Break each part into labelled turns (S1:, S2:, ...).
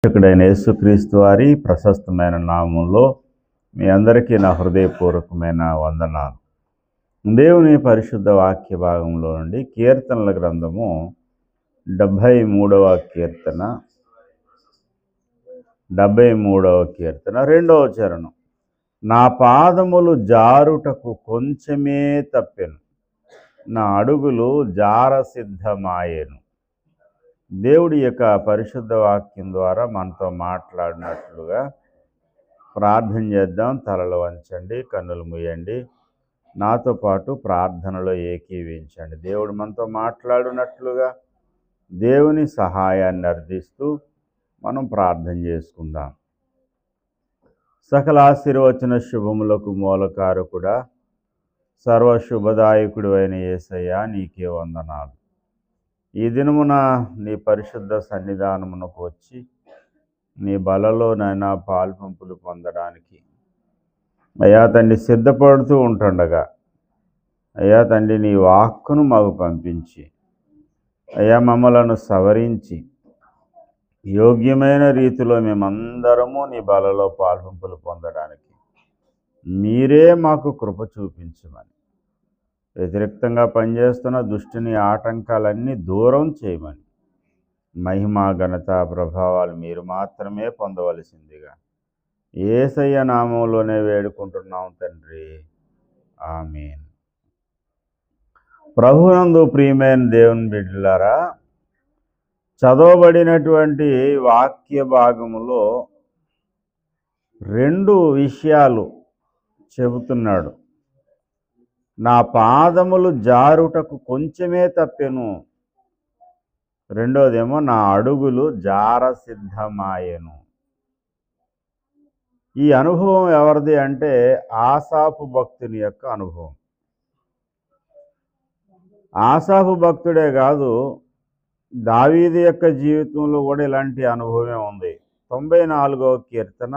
S1: రక్షకుడైన యేసుక్రీస్తు వారి ప్రశస్తమైన నామంలో మీ అందరికీ నా హృదయపూర్వకమైన వందనాలు. దేవుని పరిశుద్ధ వాక్య భాగంలో నుండి కీర్తనల గ్రంథము 73వ కీర్తన 2వ చరణం. నా పాదములు జారుటకు కొంచెమే తప్పెను, నా అడుగులు జారసిద్ధమాయెను. దేవుడి యొక్క పరిశుద్ధ వాక్యం ద్వారా మనతో మాట్లాడినట్లుగా ప్రార్థన చేద్దాం. తలలు వంచండి, కన్నులు మూయండి, నాతో పాటు ప్రార్థనలో ఏకీవించండి. దేవుడు మనతో మాట్లాడినట్లుగా దేవుని సహాయాన్ని అర్థిస్తూ మనం ప్రార్థన చేసుకుందాం. సకల ఆశీర్వచన శుభములకు మూలకారకుడా, సర్వశుభదాయకుడు అయిన యేసయ్యా, నీకే వందనాలు. ఈ దినమున నీ పరిశుద్ధ సన్నిధానమునకు వచ్చి నీ బలలో నైనా పాల్పంపులు పొందడానికి అయ్యా తండ్రి సిద్ధపడుతూ ఉంటుండగా అయ్యా తండ్రి నీ వాక్కును మాకు పంపించి అయ్యా మమ్మలను సవరించి యోగ్యమైన రీతిలో మేమందరము నీ బలలో పాల్పంపులు పొందడానికి మీరే మాకు కృప చూపించమని, వ్యతిరేక్తంగా పనిచేస్తున్న దుష్టుని ఆటంకాలన్నీ దూరం చేయమని, మహిమ ఘనత ప్రభావాలు మీరు మాత్రమే పొందవలసిందిగా యేసయ్య నామంలోనే వేడుకుంటున్నాం తండ్రి, ఆమేన్. ప్రభునందు ప్రియమైన దేవుని బిడ్డలారా, చదవబడినటువంటి వాక్య భాగములో 2 విషయాలు చెబుతున్నాడు. నా పాదములు జారుటకు కొంచెమే తప్పెను, రెండోదేమో నా అడుగులు జారసిద్ధమాయెను. ఈ అనుభవం ఎవరిది అంటే ఆసాపు భక్తుని యొక్క అనుభవం. ఆసాపు భక్తుడే కాదు, దావీదు యొక్క జీవితంలో కూడా ఇలాంటి అనుభవమే ఉంది. 94వ కీర్తన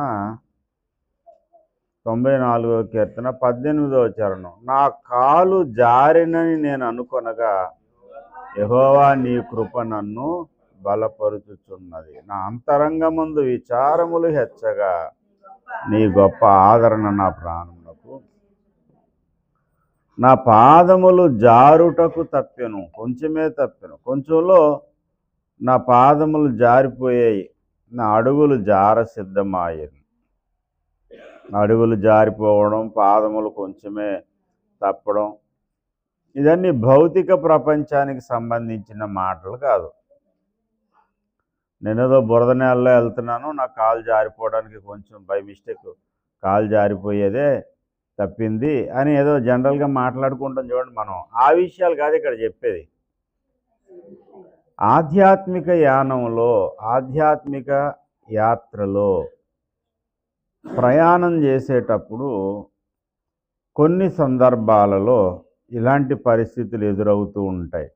S1: 18వ చరణం. నా కాలు జారినని నేను అనుకొనగా యెహోవా నీ కృప నన్ను బలపరుచుచున్నది. నా అంతరంగమందు విచారములు హెచ్చగా నీ గొప్ప ఆదరణ నా ప్రాణమునకు. నా పాదములు జారుటకు తప్పెను, కొంచెమే తప్పెను. కొంచెంలో నా పాదములు జారిపోయాయి, నా అడుగులు జారసిద్ధమాయెను. అడుగులు జారిపోవడం, పాదములు కొంచెమే తప్పడం, ఇదన్నీ భౌతిక ప్రపంచానికి సంబంధించిన మాటలు కాదు. నేనేదో బురద నేలలో వెళ్తున్నాను, నా కాలు జారిపోవడానికి కొంచెం బై మిస్టేక్ కాలు జారిపోయేదే తప్పింది అని ఏదో జనరల్గా మాట్లాడుకుంటాం చూడండి. మనం ఆ విషయాలు కాదు ఇక్కడ చెప్పేది. ఆధ్యాత్మిక యానంలో, ఆధ్యాత్మిక యాత్రలో ప్రయాణం చేసేటప్పుడు కొన్ని సందర్భాలలో ఇలాంటి పరిస్థితులు ఎదురవుతూ ఉంటాయి.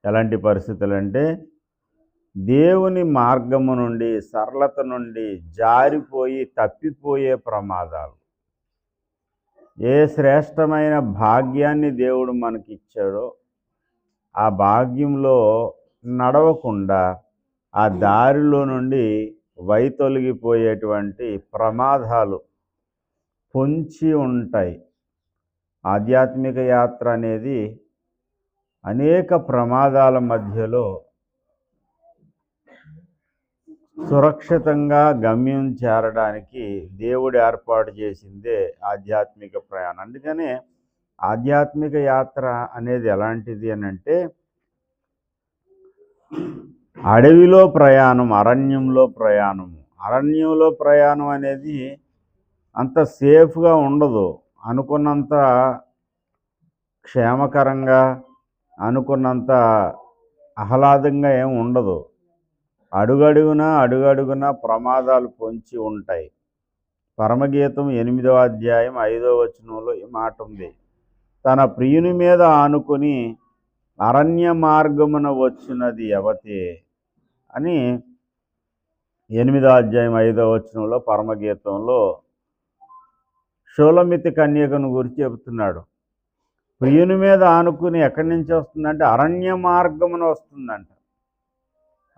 S1: ఎలాంటి పరిస్థితులు అంటే దేవుని మార్గము నుండి, సరళత నుండి జారిపోయి తప్పిపోయే ప్రమాదాలు. ఏ శ్రేష్టమైన భాగ్యాన్ని దేవుడు మనకిచ్చాడో ఆ భాగ్యంలో నడవకుండా ఆ దారిలో నుండి వైతొలగిపోయేటువంటి ప్రమాదాలు పొంచి ఉంటాయి. ఆధ్యాత్మిక యాత్ర అనేది అనేక ప్రమాదాల మధ్యలో సురక్షితంగా గమ్యం చేరడానికి దేవుడు ఏర్పాటు చేసిందే ఆధ్యాత్మిక ప్రయాణం. అందుకనే ఆధ్యాత్మిక యాత్ర అనేది ఎలాంటిది అని అంటే అడవిలో ప్రయాణం, అరణ్యంలో ప్రయాణము. అరణ్యంలో ప్రయాణం అనేది అంత సేఫ్గా ఉండదు, అనుకున్నంత క్షేమకరంగా, అనుకున్నంత ఆహ్లాదంగా ఏం ఉండదు. అడుగడుగునా ప్రమాదాలు పొంచి ఉంటాయి. పరమగీతం 8వ అధ్యాయం 5వ వచనంలో ఈ మాట ఉంది. తన ప్రియుని మీద ఆనుకొని అరణ్య మార్గమున వచ్చినది యవతే అని 8వ అధ్యాయం 5వ వచనంలో పరమగీతంలో షోలమితి కన్యకను గురించి చెబుతున్నాడు. ప్రియుని మీద ఆనుకుని ఎక్కడి నుంచి వస్తుందంటే అరణ్య మార్గమున వస్తుందంట.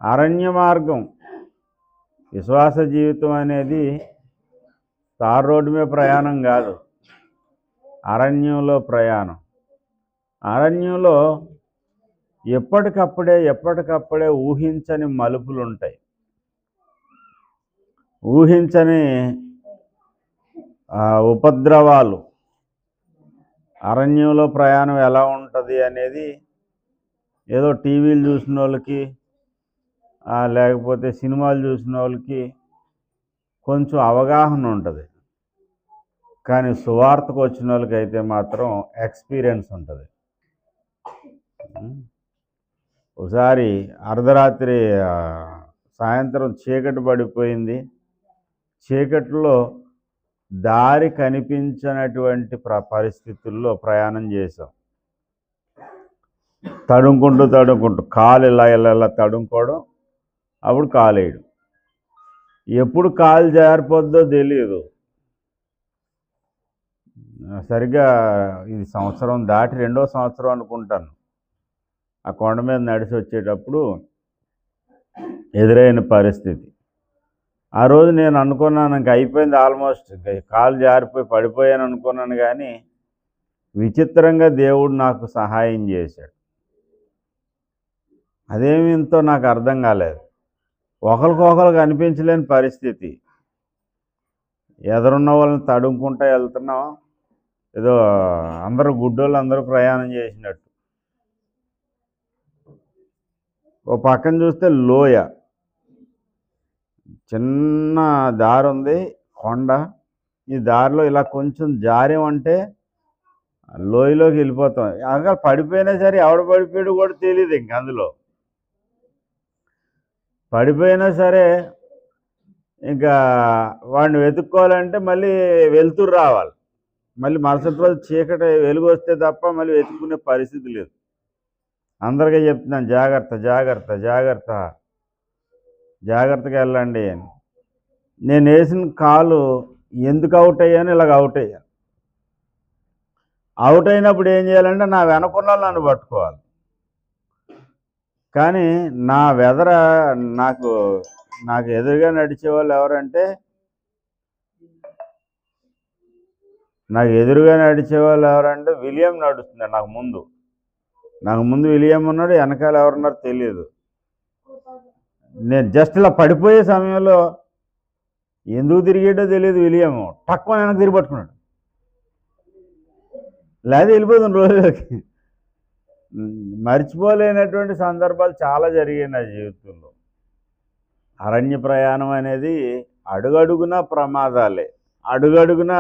S1: అరణ్య మార్గం విశ్వాస జీవితం అనేది తార్ రోడ్డు మీద ప్రయాణం కాదు, అరణ్యంలో ప్రయాణం. అరణ్యంలో ఎప్పటికప్పుడే ఊహించని మలుపులు ఉంటాయి, ఊహించని ఉపద్రవాలు. అరణ్యంలో ప్రయాణం ఎలా ఉంటుంది అనేది ఏదో టీవీలు చూసిన వాళ్ళకి లేకపోతే సినిమాలు చూసిన వాళ్ళకి కొంచెం అవగాహన ఉంటుంది, కానీ సువార్తకు వచ్చిన వాళ్ళకి అయితే మాత్రం ఎక్స్పీరియన్స్ ఉంటుంది. ఒకసారి అర్ధరాత్రి సాయంత్రం చీకటి పడిపోయింది. చీకటిలో దారి కనిపించినటువంటి పరిస్థితుల్లో ప్రయాణం చేసాం. తడుముకుంటూ కాలు ఇలా తడుముకోవడం, అప్పుడు కాలు వేయడం. ఎప్పుడు కాలు జారిపోద్దో తెలియదు. సరిగ్గా ఇది సంవత్సరం దాటి 2వ సంవత్సరం అనుకుంటాను. ఆ కొండ మీద నడిచి వచ్చేటప్పుడు ఎదురైన పరిస్థితి. ఆ రోజు నేను అనుకున్నాను, ఇంక అయిపోయింది, ఆల్మోస్ట్ కాలు జారిపోయి పడిపోయాను అనుకున్నాను. కానీ విచిత్రంగా దేవుడు నాకు సహాయం చేశాడు. అదేమింతో నాకు అర్థం కాలేదు. ఒకరికొకరికి అనిపించలేని పరిస్థితి. ఎదురున్న వాళ్ళని తడుముకుంటూ వెళ్తున్నాం, ఏదో అందరూ గుడ్డోళ్ళు అందరూ ప్రయాణం చేసినట్టు. ఓ పక్కన చూస్తే లోయ, చిన్న దారి ఉంది, కొండ. ఈ దారిలో ఇలా కొంచెం జారేమంటే లోయలోకి వెళ్ళిపోతాం. అక్కడ పడిపోయినా సరే ఎవడు పడిపోయాడు కూడా తెలియదు. ఇంక అందులో పడిపోయినా సరే ఇంకా వాడిని వెతుక్కోవాలంటే మళ్ళీ వెలుతురు రావాలి. మళ్ళీ మరుసటి రోజు చీకటి వెలుగు వస్తే తప్ప మళ్ళీ వెతుక్కునే పరిస్థితి లేదు. అందరికీ చెప్తున్నాను, జాగ్రత్త జాగ్రత్త జాగ్రత్త, జాగ్రత్తగా వెళ్ళండి అని. నేను వేసిన కాలు ఎందుకు అవుట్ అయ్యాను, ఇలాగ అవుట్ అయ్యాను. అవుట్ అయినప్పుడు ఏం చేయాలంటే నా వెనకున్న నన్ను పట్టుకోవాలి. కానీ నా వెదర నాకు ఎదురుగా నడిచేవాళ్ళు ఎవరంటే, విలియం నడుస్తున్నాడు నాకు ముందు విలియం ఉన్నాడు, వెనకాల ఎవరున్నారో తెలియదు. నేను జస్ట్ ఇలా పడిపోయే సమయంలో ఎందుకు తిరిగాడో తెలియదు, విలియము తక్కువ వెనక్కి తిరిగి పట్టుకున్నాడు. లేదా వెళ్ళిపోతుంది రోజులోకి. మర్చిపోలేనటువంటి సందర్భాలు చాలా జరిగాయి నా జీవితంలో. అరణ్య ప్రయాణం అనేది అడుగడుగున ప్రమాదాలే, అడుగడుగున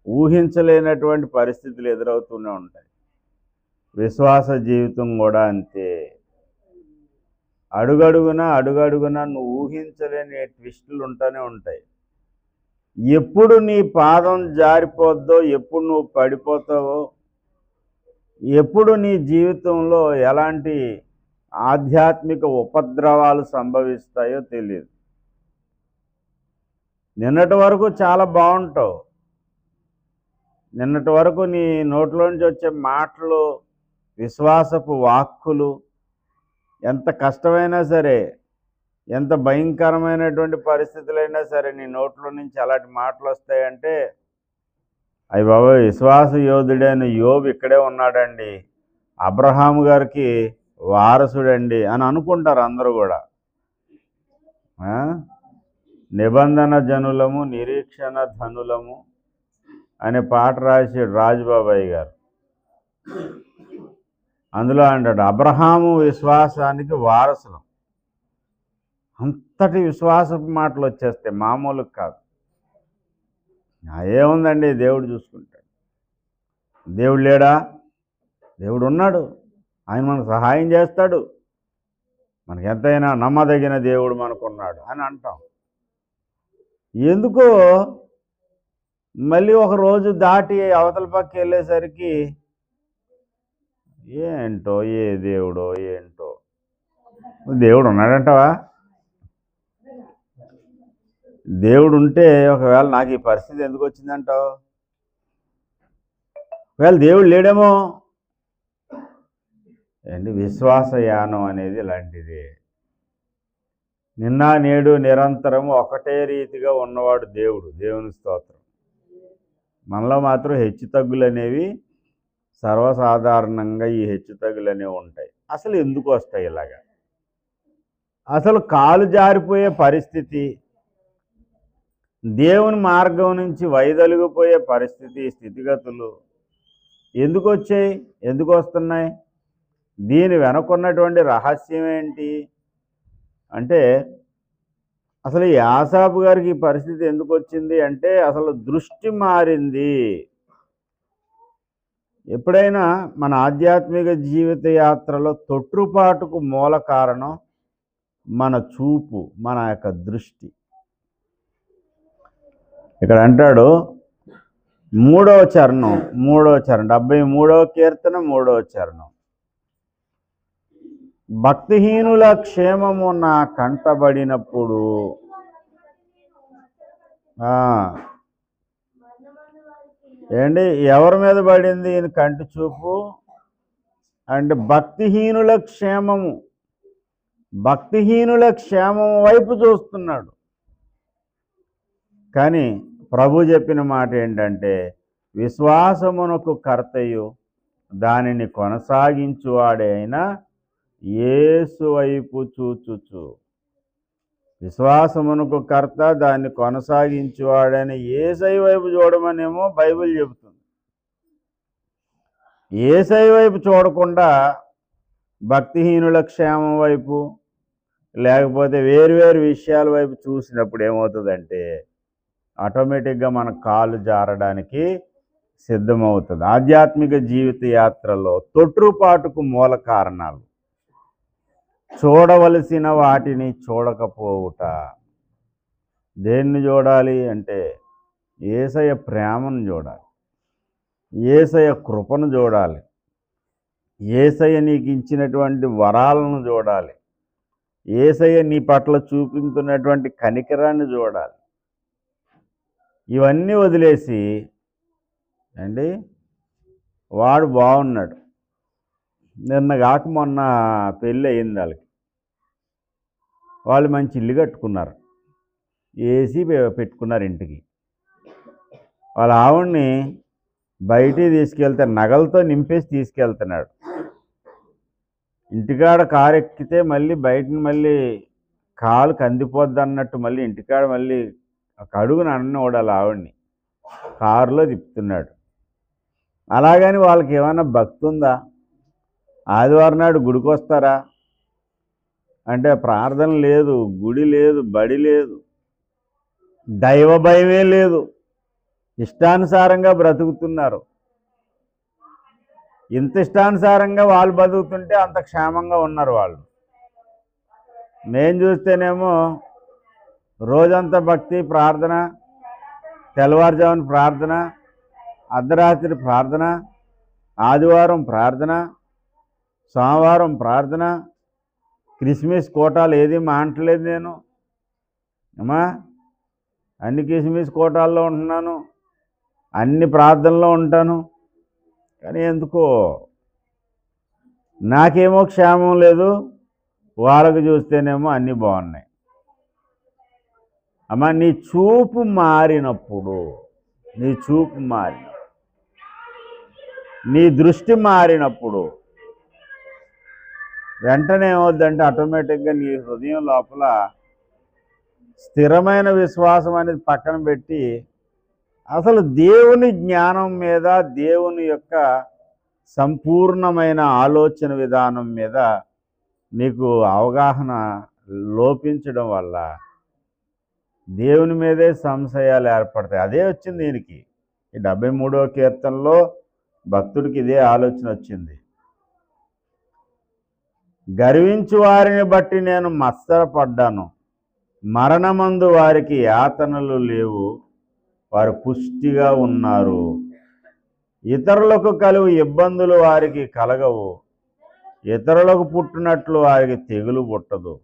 S1: ఊహించలేనటువంటి పరిస్థితులు ఎదురవుతూనే ఉంటాయి. విశ్వాస జీవితం కూడా అంతే. అడుగడుగున నువ్వు ఊహించలేని ట్విస్టులు ఉంటూనే ఉంటాయి. ఎప్పుడు నీ పాదం జారిపోద్దో, ఎప్పుడు నువ్వు పడిపోతావో, ఎప్పుడు నీ జీవితంలో ఎలాంటి ఆధ్యాత్మిక ఉపద్రవాలు సంభవిస్తాయో తెలియదు. నిన్నటి వరకు చాలా బాగుంటావు. నిన్నటి వరకు నీ నోట్లోంచి వచ్చే మాటలు, విశ్వాసపు వాక్కులు, ఎంత కష్టమైనా సరే, ఎంత భయంకరమైనటువంటి పరిస్థితులైనా సరే నీ నోట్లో నుంచి అలాంటి మాటలు వస్తాయంటే, అయ్య బాబోయ్, విశ్వాస యోధుడైన యోబు ఇక్కడే ఉన్నాడండి, అబ్రహాము గారికి వారసుడండి అని అనుకుంటారు అందరూ కూడా. నిబంధన జనులము నిరీక్షణ ధనులము అనే పాట రాశాడు రాజుబాబాయ్ గారు. అందులో అంటాడు, అబ్రహాము విశ్వాసానికి వారసులం. అంతటి విశ్వాసపు మాటలు వచ్చేస్తాయి, మామూలు కాదు. ఏముందండి, దేవుడు చూసుకుంటాడు. దేవుడు లేడా? దేవుడు ఉన్నాడు, ఆయన మనకు సహాయం చేస్తాడు, మనకి ఎంతైనా నమ్మదగిన దేవుడు మనకున్నాడు అని అంటాం. ఎందుకో మళ్ళీ ఒక రోజు దాటి అవతల పక్క వెళ్ళేసరికి ఏంటో, ఏ దేవుడో ఏంటో. దేవుడు ఉన్నాడంటావా? దేవుడు ఉంటే ఒకవేళ నాకు ఈ పరిస్థితి ఎందుకు వచ్చిందంటావు? ఒకవేళ దేవుడు లేడేమో. విశ్వాసయానం అనేది ఇలాంటిది. నిన్న నేడు నిరంతరము ఒకటే రీతిగా ఉన్నవాడు దేవుడు. దేవుని స్తోత్రం. మనలో మాత్రం హెచ్చుతగ్గులు అనేవి సర్వసాధారణంగా ఈ హెచ్చుతగ్గులు అనేవి ఉంటాయి. అసలు ఎందుకు వస్తాయి ఇలాగా? అసలు కాలు జారిపోయే పరిస్థితి, దేవుని మార్గం నుంచి వైదొలిగిపోయే పరిస్థితి, స్థితిగతులు ఎందుకు వచ్చాయి? ఎందుకు వస్తున్నాయి? దీని వెనకున్నటువంటి రహస్యం ఏంటి అంటే, అసలు ఈ ఆసాపు గారికి ఈ పరిస్థితి ఎందుకు వచ్చింది అంటే, అసలు దృష్టి మారింది. ఎప్పుడైనా మన ఆధ్యాత్మిక జీవిత యాత్రలో తొట్రుపాటుకు మూల కారణం మన చూపు, మన యొక్క దృష్టి. ఇక్కడ అంటాడు 3వ చరణం 73వ కీర్తన 3వ చరణం, భక్తిహీనుల క్షేమము నా కంటబడినప్పుడు. ఏంటి ఎవరి మీద పడింది ఈయన కంటి చూపు అంటే భక్తిహీనుల క్షేమము, భక్తిహీనుల క్షేమం వైపు చూస్తున్నాడు. కానీ ప్రభు చెప్పిన మాట ఏంటంటే, విశ్వాసమునకు కర్తయు దానిని కొనసాగించువాడే అయినా యేసు వైపు చూచుచు. విశ్వాసమునకు కర్త, దాన్ని కొనసాగించువాడైన యేసయ్య వైపు చూడమనేమో బైబిల్ చెబుతుంది. యేసయ్య వైపు చూడకుండా భక్తిహీనుల క్షేమం వైపు లేకపోతే వేరువేరు విషయాల వైపు చూసినప్పుడు ఏమవుతుందంటే, ఆటోమేటిక్గా మన కాలు జారడానికి సిద్ధమవుతుంది. ఆధ్యాత్మిక జీవిత యాత్రలో తొట్రుపాటుకు మూల కారణాలు: చూడవలసిన వాటిని చూడకపోవుట. దేన్ని చూడాలి అంటే, యేసయ్య ప్రేమను చూడాలి, యేసయ్య కృపను చూడాలి, యేసయ్య నీకు ఇచ్చినటువంటి వరాలను చూడాలి, యేసయ్య నీ పట్ల చూపించున్నటువంటి కనికరాన్ని చూడాలి. ఇవన్నీ వదిలేసి అండి వాడు బాగున్నాడు, నిన్న కాక మొన్న పెళ్ళి అయింది వాళ్ళకి, వాళ్ళు మంచి ఇల్లు కట్టుకున్నారు, ఏసీ పెట్టుకున్నారు ఇంటికి. వాళ్ళ ఆవిడ్ని బయటికి తీసుకెళ్తే నగలతో నింపేసి తీసుకెళ్తున్నాడు. ఇంటికాడ కారు ఎక్కితే మళ్ళీ బయటని మళ్ళీ కాలు కందిపోద్ది అన్నట్టు మళ్ళీ ఇంటికాడ మళ్ళీ ఒక అడుగున అన్నవాడు వాళ్ళ ఆవిడ్ని కారులో తిప్పుతున్నాడు. అలాగని వాళ్ళకి ఏమైనా భక్తి ఉందా? ఆదివారం నాడు గుడికి వస్తారా అంటే ప్రార్థన లేదు, గుడి లేదు, బడి లేదు, దైవ భయమే లేదు, ఇష్టానుసారంగా బ్రతుకుతున్నారు. ఇంత ఇష్టానుసారంగా వాళ్ళు బతుకుతుంటే అంత క్షేమంగా ఉన్నారు వాళ్ళు. నేను చూస్తేనేమో రోజంతా భక్తి ప్రార్థన, తెల్లవారుజామున ప్రార్థన, అర్ధరాత్రి ప్రార్థన, ఆదివారం ప్రార్థన, సోమవారం ప్రార్థన, క్రిస్మస్ కోటాలు ఏది మానట్లేదు నేను అమ్మా. అన్ని క్రిస్మస్ కోటాల్లో ఉంటున్నాను, అన్ని ప్రార్థనలో ఉంటాను, కానీ ఎందుకో నాకేమో క్షేమం లేదు, వాళ్ళకి చూస్తేనేమో అన్నీ బాగున్నాయి. అమ్మా, నీ చూపు మారినప్పుడు, నీ చూపు నీ దృష్టి మారినప్పుడు వెంటనే ఏమవుద్దంటే ఆటోమేటిక్గా నీ హృదయం లోపల స్థిరమైన విశ్వాసం అనేది పక్కన పెట్టి అసలు దేవుని జ్ఞానం మీద, దేవుని యొక్క సంపూర్ణమైన ఆలోచన విధానం మీద నీకు అవగాహన లోపించడం వల్ల దేవుని మీదే సంశయాలు ఏర్పడతాయి. అదే వచ్చింది దీనికి. ఈ 73వ కీర్తనలో భక్తుడికి ఇదే ఆలోచన వచ్చింది. గర్వించు వారిని బట్టి నేను మత్సరపడ్డాను, మరణమందు వారికి యాతనలు లేవు, వారు పుష్టిగా ఉన్నారు. ఇతరులకు కలుగు ఇబ్బందులు వారికి కలగవు, ఇతరులకు పుట్టినట్లు వారికి తెగులు పుట్టదు.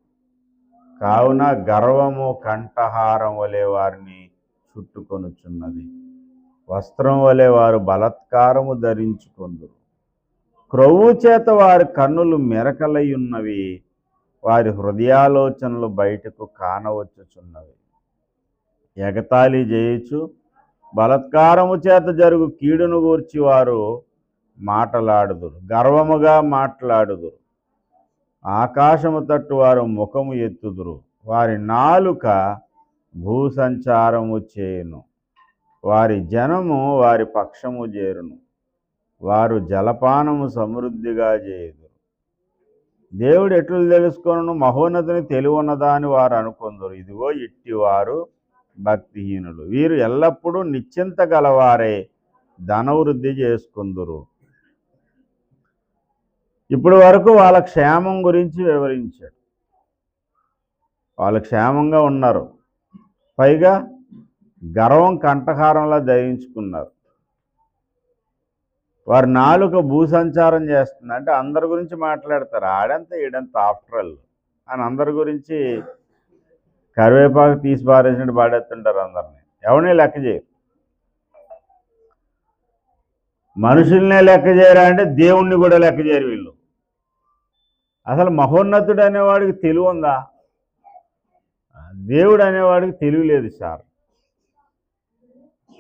S1: కావున గర్వము కంఠహారం వలె వారిని చుట్టుకొనుచున్నది, వస్త్రం వలె వారు బలత్కారము ధరించుకొందురు. క్రొవ్వు చేత వారి కన్నులు మెరకలై ఉన్నవి, వారి హృదయాలోచనలు బయటకు కానవచ్చుచున్నవి. ఎగతాళి చేయుచు బలత్కారము చేత జరుగు కీడును గూర్చి వారు మాటలాడుదురు, గర్వముగా మాట్లాడుదురు. ఆకాశము తట్టు వారు ముఖము ఎత్తుదురు. వారి నాలుక భూసంచారము చేయును. వారి జనము వారి పక్షము చేరును. వారు జలపానము సమృద్ధిగా చేయుదురు. దేవుడు ఎట్లు తెలుసుకొనును? మహోన్నతుని తెలివున్నదా అని వారు అనుకొందురు. ఇదిగో ఇట్టివారు భక్తిహీనులు. వీరు ఎల్లప్పుడూ నిశ్చింత గలవారే ధనవృద్ధి చేసుకుందురు. ఇప్పుడు వరకు వాళ్ళ క్షేమం గురించి వివరించాడు. వాళ్ళు క్షేమంగా ఉన్నారు, పైగా గర్వం కంఠహారంలా ధరించుకున్నారు. వారి నాలుక భూసంచారం చేస్తుంది, అంటే అందరి గురించి మాట్లాడతారు. ఆడంతా ఈడంతా ఆఫ్టర్ అని అందరి గురించి కరివేపాకు తీసి పారేసినట్టు పాడేస్తుంటారు అందరినీ. ఎవరిని లెక్క చేయరు. మనుషుల్నే లెక్క చేయరా అంటే దేవుణ్ణి కూడా లెక్క చేయరు వీళ్ళు. అసలు మహోన్నతుడు అనేవాడికి తెలివి ఉందా? దేవుడు అనేవాడికి తెలివి లేదు సార్.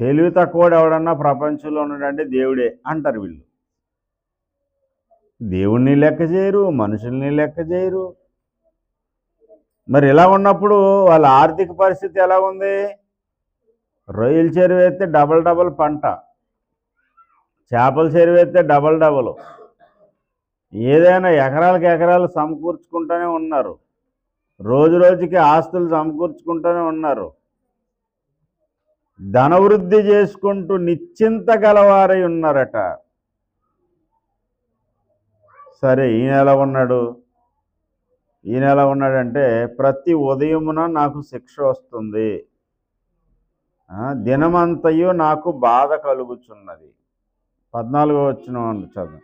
S1: తెలివి తక్కువడు ఎవడన్నా ప్రపంచంలో ఉన్నాడంటే దేవుడే అంటారు వీళ్ళు. దేవుణ్ణి లెక్క చేయరు, మనుషుల్ని లెక్క చేయరు. మరి ఇలా ఉన్నప్పుడు వాళ్ళ ఆర్థిక పరిస్థితి ఎలా ఉంది? రొయ్యల చెరువు వేస్తే డబల్ పంట, చేపల చెరువు వేస్తే డబల్. ఏదైనా ఎకరాలకు ఎకరాలు సమకూర్చుకుంటూనే ఉన్నారు. రోజు రోజుకి ఆస్తులు సమకూర్చుకుంటూనే ఉన్నారు. ధనవృద్ధి చేసుకుంటూ నిశ్చింత గలవారై ఉన్నారట. సరే, ఈయన ఎలా ఉన్నాడు? ఈయన ఎలా ఉన్నాడంటే, ప్రతి ఉదయమున నాకు శిక్ష వస్తుంది, దినమంతయు నాకు బాధ కలుగుచున్నది. 14వ వచనం చదువు.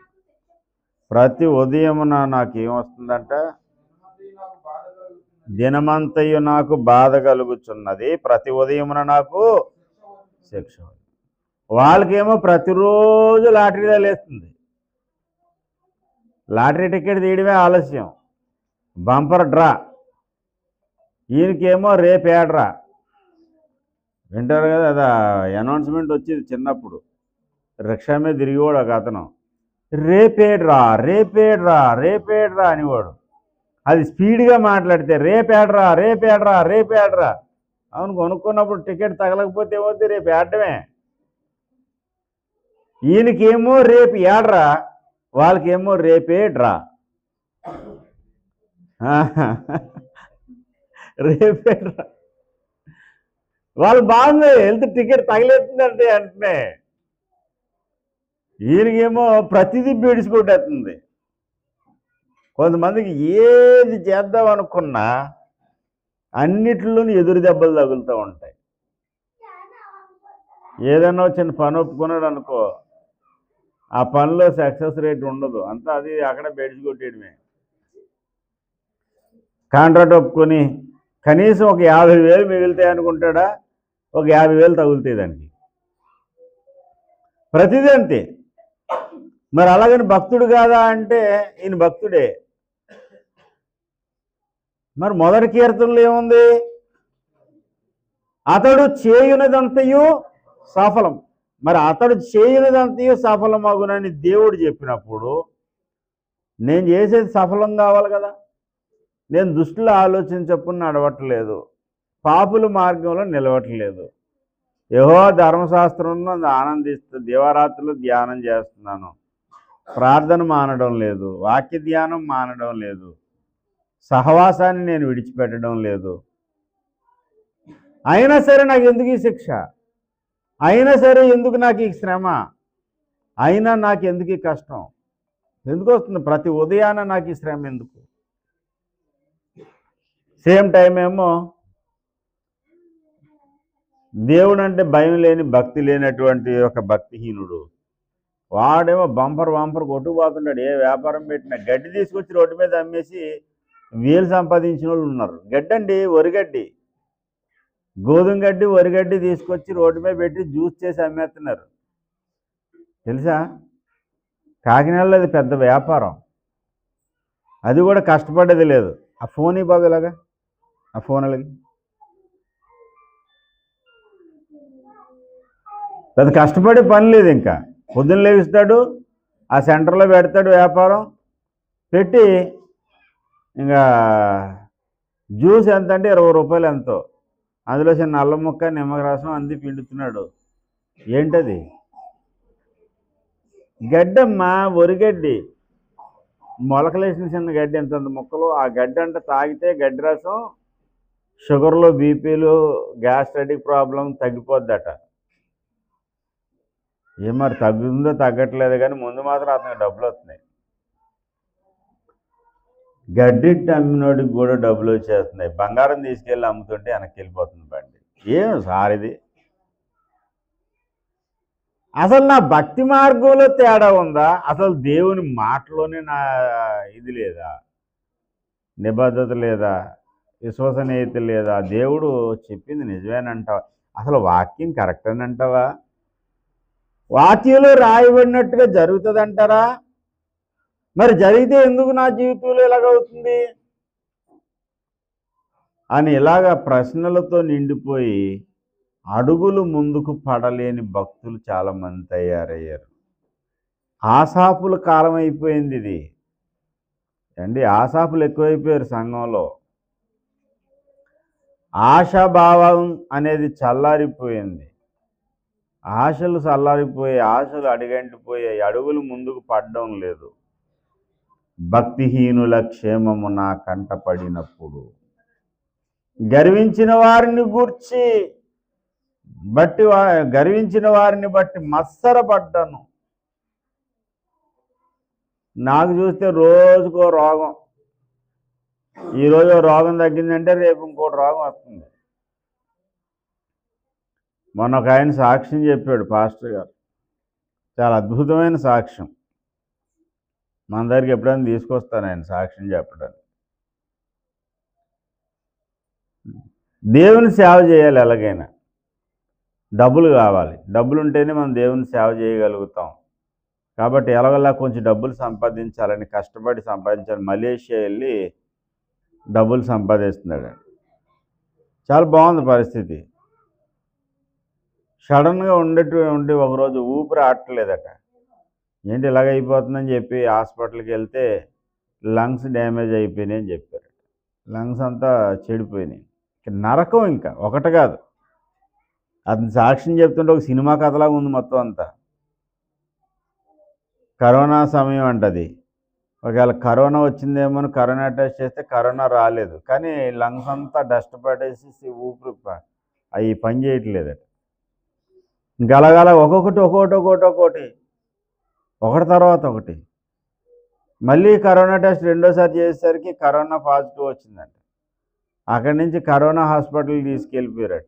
S1: ప్రతి ఉదయమున నాకేమొస్తుందంట? దినమంతయు నాకు బాధ కలుగుచున్నది, ప్రతి ఉదయమున నాకు శిక్ష. వాళ్ళకేమో ప్రతిరోజు లాటరీ లేస్తుంది. లాటరీ టికెట్ తీయడమే ఆలస్యం, బంపర్ డ్రా. ఈయనకేమో రేపేడ్రా. వింటారు కదా, అది అనౌన్స్మెంట్ వచ్చేది చిన్నప్పుడు. రిక్షా మీద తిరిగేవాడు ఒక అతను, రేపేడ్రా రేపేడ్రా రేపేడ్రా అనేవాడు. అది స్పీడ్గా మాట్లాడితే రేపేడ్రా రేపేడ్రా రేపేడ్రా. అవును, కొనుక్కున్నప్పుడు టికెట్ తగలకపోతే ఏమవుతుంది? రేపు ఏడమే. ఈయనకేమో రేపు ఏడ్రా, వాళ్ళకేమో రేపేడ్రా. రేపేడ్రా. వాళ్ళు బాగుంది, హెల్త్ టికెట్ తగిలేస్తుందంటే వెంటనే. ఈయనకేమో ప్రతిదీ బీడ్చుకుంటేస్తుంది. కొంతమందికి ఏది చేద్దాం అనుకున్నా అన్నిట్లోనూ ఎదురు దెబ్బలు తగులుతూ ఉంటాయి. ఏదైనా చిన్న పని ఒప్పుకున్నాడు అనుకో, ఆ పనిలో సక్సెస్ రేట్ ఉండదు, అంతా అది అక్కడ బెడిచికొట్టేయడమే. కాంట్రాక్ట్ ఒప్పుకొని కనీసం ఒక 50,000 మిగులుతాయి అనుకుంటాడా, ఒక 50,000 తగులుతాయి దానికి. ప్రతిదీ అంతే. మరి అలాగని భక్తుడు కాదా అంటే ఈయన భక్తుడే. మరి మొదటి కీర్తనలో ఏముంది? అతడు చేయునదంతయు సఫలం. మరి అతడు చేయునదంతయు సఫలమగునని దేవుడు చెప్పినప్పుడు నేను చేసేది సఫలం కావాలి కదా. నేను దుష్టుల ఆలోచన చొప్పున నడవట్లేదు, పాపుల మార్గంలో నిలవట్లేదు, యెహోవా ధర్మశాస్త్రంలో ఆనందిస్తూ దివారాత్రులు ధ్యానం చేస్తున్నాను, ప్రార్థన మానడం లేదు, వాక్య ధ్యానం మానడం లేదు, సహవాసాన్ని నేను విడిచిపెట్టడం లేదు. అయినా సరే నాకు ఎందుకు ఈ శిక్ష? అయినా సరే ఎందుకు నాకు ఈ శ్రమ? అయినా నాకు ఎందుకు ఈ కష్టం? ఎందుకు వస్తుంది? ప్రతి ఉదయాన నాకు ఈ శ్రమ ఎందుకు? సేమ్ టైం ఏమో దేవుడు అంటే భయం లేని, భక్తి లేనటువంటి ఒక భక్తిహీనుడు వాడేమో బంపర్ కొట్టుకుపోతుంటాడు. ఏ వ్యాపారం పెట్టినా గడ్డి తీసుకొచ్చి రోడ్డు మీద అమ్మేసి వేలు సంపాదించిన వాళ్ళు ఉన్నారు. గడ్డండి, వరిగడ్డి, గోధుమ గడ్డి, వరిగడ్డి తీసుకొచ్చి రోడ్డు మీద పెట్టి జ్యూస్ చేసి అమ్మేస్తున్నారు. తెలుసా? కాకినాడలో అది పెద్ద వ్యాపారం. అది కూడా కష్టపడేది లేదు. ఆ ఫోన్ బాబు ఇలాగా ఆ ఫోన్ అలాగే పెద్ద కష్టపడే పని లేదు. ఇంకా పొద్దున్న లేవిస్తాడు, ఆ సెంటర్లో పెడతాడు వ్యాపారం పెట్టి, ఇంకా జ్యూస్ ఎంత అంటే 20 రూపాయలు ఎంతో, అందులో చిన్న అల్లం ముక్క నిమ్మరసం అంది పిండుతున్నాడు. ఏంటది? గడ్డమ్మా, వరిగడ్డి, మొలకలేసిన చిన్న గడ్డి ఎంత ముక్కలు. ఆ గడ్డి అంటే తాగితే గడ్డి రసం షుగర్లు, బీపీలు, గ్యాస్ట్రైటిక్ ప్రాబ్లం తగ్గిపోద్దట. ఏం మరి తగ్గుతుందో తగ్గట్లేదు కానీ ముందు మాత్రం అతనికి డబ్బులు వస్తున్నాయి. గడ్డి అమ్మినోడికి కూడా డబ్బులు వచ్చేస్తున్నాయి. బంగారం తీసుకెళ్ళి అమ్ముతుంటే వెనక్కి వెళ్ళిపోతుంది బండి. ఏం సార్ ఇది? అసలు నా భక్తి మార్గంలో తేడా ఉందా? అసలు దేవుని మాటలోనే నా ఇది లేదా? నిబద్ధత లేదా? విశ్వసనీయత లేదా? దేవుడు చెప్పింది నిజమేనంటావా? అసలు వాక్యం కరెక్ట్ అని అంటావా? వాక్యంలో రాయబడినట్టుగా జరుగుతుంది అంటారా? మరి జరిగితే ఎందుకు నా జీవితంలో ఇలాగవుతుంది అని ఇలాగా ప్రశ్నలతో నిండిపోయి అడుగులు ముందుకు పడలేని భక్తులు చాలామంది తయారయ్యారు. ఆశాపుల కాలం అయిపోయింది ఇది అండి. ఆశాపులు ఎక్కువైపోయారు సంఘంలో. ఆశాభావం అనేది చల్లారిపోయింది. ఆశలు చల్లారిపోయి, ఆశలు అడిగంటిపోయాయి, అడుగులు ముందుకు పడడం లేదు. భక్తిహీనుల క్షేమము నా కంటపడినప్పుడు గర్వించిన వారిని బట్టి మత్సరపడ్డాను. నాకు చూస్తే రోజుకో రోగం. ఈరోజు రోగం తగ్గిందంటే రేపు ఇంకోటి రోగం వస్తుంది. మొన్న ఒక ఆయన సాక్ష్యం చెప్పాడు, పాస్టర్ గారు. చాలా అద్భుతమైన సాక్ష్యం. మన దగ్గరికి ఎప్పుడైనా తీసుకొస్తాను ఆయన సాక్ష్యం చెప్పడానికి. దేవుని సేవ చేయాలి, ఎలాగైనా డబ్బులు కావాలి. డబ్బులు ఉంటేనే మనం దేవుని సేవ చేయగలుగుతాం. కాబట్టి ఎలాగలా కొంచెం డబ్బులు సంపాదించాలని కష్టపడి సంపాదించాలి. మలేషియా వెళ్ళి డబ్బులు సంపాదిస్తున్నాడు. చాలా బాగుంది పరిస్థితి. సడన్గా ఉండి ఒకరోజు ఊపిరి ఆడట్లేదట. ఏంటి ఇలాగ అయిపోతుందని చెప్పి హాస్పిటల్కి వెళ్తే లంగ్స్ డ్యామేజ్ అయిపోయినాయి అని చెప్పారు. లంగ్స్ అంతా చెడిపోయినాయి. నరకం ఇంకా ఒకటి కాదు. అతను సాక్ష్యం చెప్తుంటే ఒక సినిమా కథలాగా ఉంది మొత్తం అంతా. కరోనా సమయం అంటది. ఒకవేళ కరోనా వచ్చిందేమో అని కరోనా టెస్ట్ చేస్తే కరోనా రాలేదు, కానీ లంగ్స్ అంతా డస్ట్ పట్టేసి ఊపిరి అవి పని చేయట్లేదట. గలగల ఒకటి తర్వాత ఒకటి. మళ్ళీ కరోనా టెస్ట్ రెండోసారి చేసేసరికి కరోనా పాజిటివ్ వచ్చిందంట. అక్కడి నుంచి కరోనా హాస్పిటల్కి తీసుకెళ్ళిపోయారట.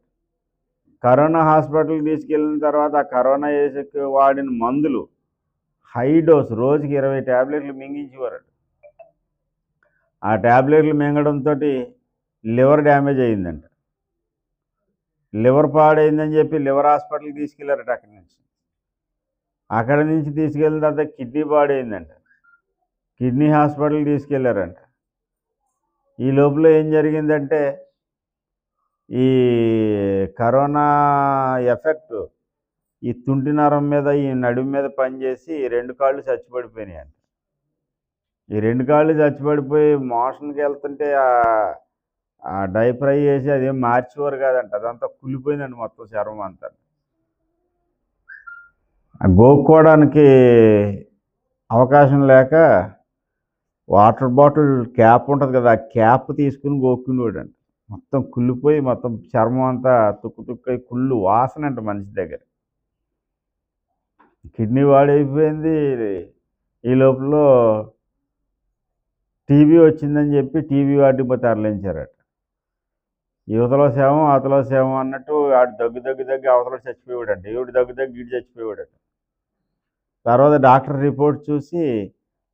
S1: కరోనా హాస్పిటల్కి తీసుకెళ్ళిన తర్వాత ఆ కరోనా వేసకి వాడిన మందులు హై డోస్, రోజుకి 20 ట్యాబ్లెట్లు మింగించేవారట. ఆ ట్యాబ్లెట్లు మింగడంతో లివర్ డ్యామేజ్ అయిందంట. లివర్ పాడైందని చెప్పి లివర్ హాస్పిటల్కి తీసుకెళ్లారట. అక్కడి నుంచి తీసుకెళ్ళిన తర్వాత కిడ్నీ పాడైందంట. కిడ్నీ హాస్పిటల్కి తీసుకెళ్లారంట. ఈ లోపల ఏం జరిగిందంటే ఈ కరోనా ఎఫెక్ట్ ఈ తుంటి నరం మీద, ఈ నడుము మీద పనిచేసి 2 కాళ్ళు చచ్చిపడిపోయినాయి అంట. ఈ 2 కాళ్ళు చచ్చిపడిపోయి మోషన్కి వెళ్తుంటే ఆ డైపర్ వేసి అదేం మార్చేవారు కాదంట. అదంతా కుళ్ళిపోయిందండి మొత్తం చర్మం అంతా. గోక్కోవడానికి అవకాశం లేక వాటర్ బాటిల్ క్యాప్ ఉంటుంది కదా, ఆ క్యాప్ తీసుకుని గోక్కునేవాడంట. మొత్తం కుళ్ళిపోయి మొత్తం చర్మం అంతా తుక్కు కుళ్ళు వాసన అంట మనిషి దగ్గర. కిడ్నీ వాడైపోయింది. ఈ లోపల టీబీ వచ్చిందని చెప్పి టీబీ వాటికి తరలించారట. యువతలో శవం అవతలో శవం అన్నట్టు ఆడు దగ్గు అవతలో చచ్చిపోయాడంట. ఈవిడ దగ్గు ఇటు చచ్చిపోయాడట. తర్వాత డాక్టర్ రిపోర్ట్ చూసి,